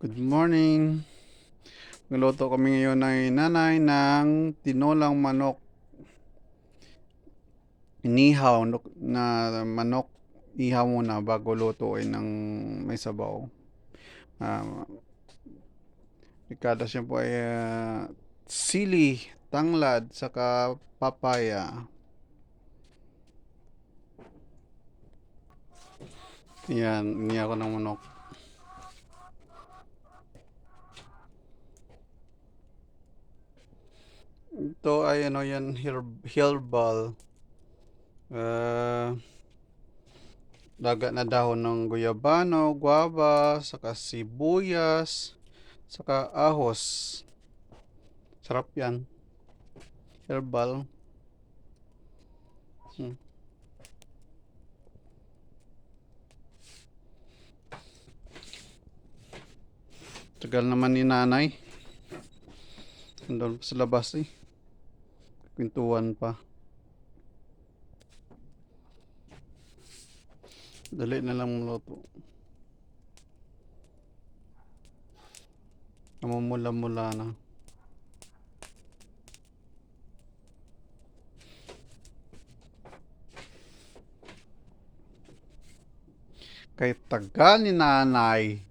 Good morning. Nagluto kami ngayon ng nanay ng tinolang manok. Inihaw na manok. Ihaw muna bago lutuin ng may sabaw. Uh, Ricada siya po ay sili, tanglad, saka papaya. Yan, inihaw ko ng manok. Ito ay yan, herbal. Uh, Dagat na dahon ng guyabano, guava, saka sibuyas, saka ahos. Sarap yan. Herbal. Hmm. Tagal naman ni nanay. Andun pa sa labas eh. Kwentuhan pa. Dali na lang maluto. Namumula-mula na. Kay tagal ni nanay.